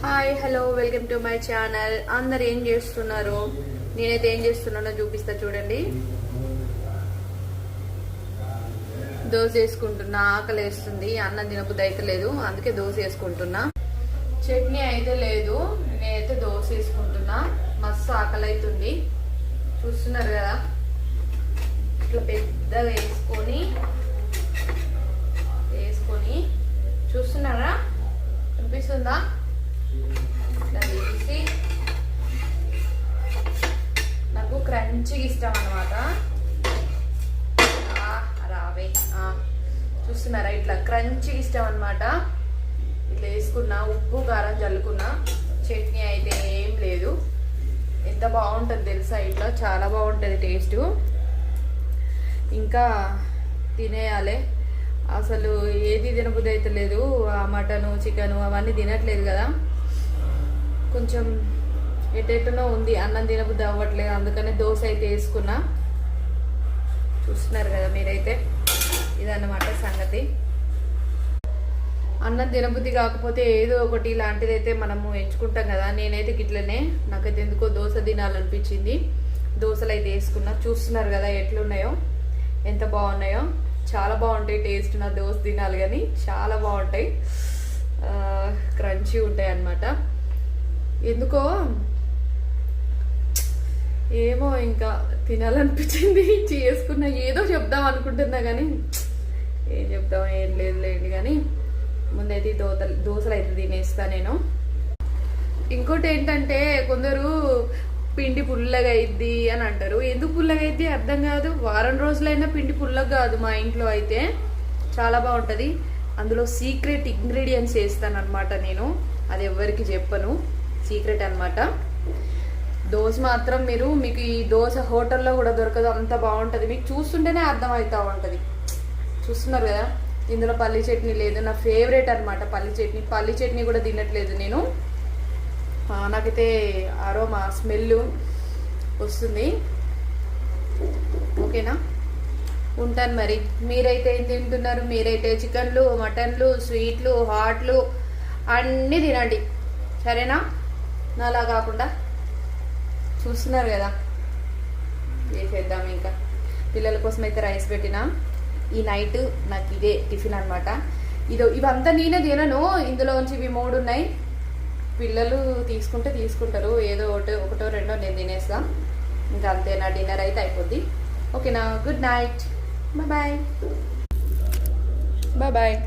Hi hello welcome to my channel. అందరు ఏం చేస్తున్నారు? నేనైతే ఏం చేస్తున్నానో చూపిస్తా చూడండి. దోశ వేసుకుంటున్నా, ఆకలి వేస్తుంది, అన్నం తినబుద్ధి అయితే లేదు, అందుకే దోశ వేసుకుంటున్నా. చట్నీ అయితే లేదు, నేనైతే దోశ వేసుకుంటున్నా. మస్తు ఆకలి అవుతుంది, చూస్తున్నారు కదా. ఇట్లా పెద్దగా వేసుకొని చూస్తున్నారా, అనిపిస్తుందా? ఇట్లా తీసి, నాకు క్రంచిగా ఇష్టం అన్నమాట. రావే, చూస్తున్నారా, ఇట్లా క్రంచిగా ఇష్టం అన్నమాట. ఇట్లా వేసుకున్నా, ఉప్పు కారం చల్లుకున్నా. చట్నీ అయితే ఏం లేదు. ఎంత బాగుంటుంది తెలుసా, ఇట్లా చాలా బాగుంటుంది టేస్ట్. ఇంకా తినేయాలి. అసలు ఏది తినబుద్ధి అయితే లేదు. ఆ మటను చికెను అవన్నీ తినట్లేదు కదా, కొంచెం ఎటెట్టునో ఉంది, అన్నం తినబుద్ధి అవ్వట్లేదు. అందుకని దోశ అయితే వేసుకున్నా. చూస్తున్నారు కదా మీరైతే, ఇదన్నమాట సంగతి. అన్నం తినబుద్ధి కాకపోతే ఏదో ఒకటి ఇలాంటిదైతే మనము ఎంచుకుంటాం కదా. నేనైతే గిట్లనే, నాకైతే ఎందుకో దోశ తినాలనిపించింది. దోశలు అయితే వేసుకున్నా. చూస్తున్నారు కదా ఎట్లున్నాయో, ఎంత బాగున్నాయో. చాలా బాగుంటాయి టేస్ట్. నా దోశ తినాలి కానీ చాలా బాగుంటాయి, క్రంచీ ఉంటాయి అన్నమాట. ఎందుకో ఏమో ఇంకా తినాలనిపించింది, చేసుకున్నా. ఏదో చెప్దాం అనుకుంటున్నా కానీ ఏం చెప్దాం, ఏం లేదు లేండి. కానీ ముందైతే దోశలు అయితే తినేస్తా నేను. ఇంకోటి ఏంటంటే, కొందరు పిండి పుల్లగా అయింది అని అంటారు. ఎందుకు పుల్లగా అయింది అర్థం కాదు. వారం రోజులైనా పిండి పుల్లగా కాదు. మా ఇంట్లో అయితే చాలా బాగుంటుంది. అందులో సీక్రెట్ ఇంగ్రీడియంట్స్ వేస్తాను అనమాట నేను. అది ఎవరికి చెప్పను, సీక్రెట్ అనమాట. దోశ మాత్రం మీకు ఈ దోశ హోటల్లో కూడా దొరకదు, అంత బాగుంటుంది. మీకు చూస్తుంటేనే అర్థమవుతూ ఉంటుంది. చూస్తున్నారు కదా, ఇందులో పల్లి చట్నీ లేదు. నా ఫేవరెట్ అనమాట పల్లి చట్నీ. పల్లి చట్నీ కూడా తినట్లేదు నేను. నాకైతే అరోమా స్మెల్ వస్తుంది. ఓకేనా, ఉంటాను మరి. మీరైతే ఏం తింటున్నారు? మీరైతే చికెన్లు, మటన్లు, స్వీట్లు, హాట్లు అన్నీ తినండి, సరేనా? నాలా కాకుండా. చూస్తున్నారు కదా, చేసేద్దాం. ఇంకా పిల్లల కోసం అయితే రైస్ పెట్టినా. ఈ నైట్ నాకు ఇదే టిఫిన్ అనమాట. ఇవంతా నేనే తినను, ఇందులోంచి ఇవి 3 ఉన్నాయి. పిల్లలు తీసుకుంటారు, ఏదో ఒకటో రెండో నేను తినేస్తా. ఇంకా అంతే, నా డిన్నర్ అయితే అయిపోద్ది. ఓకేనా, గుడ్ నైట్, బాయ్ బాయ్.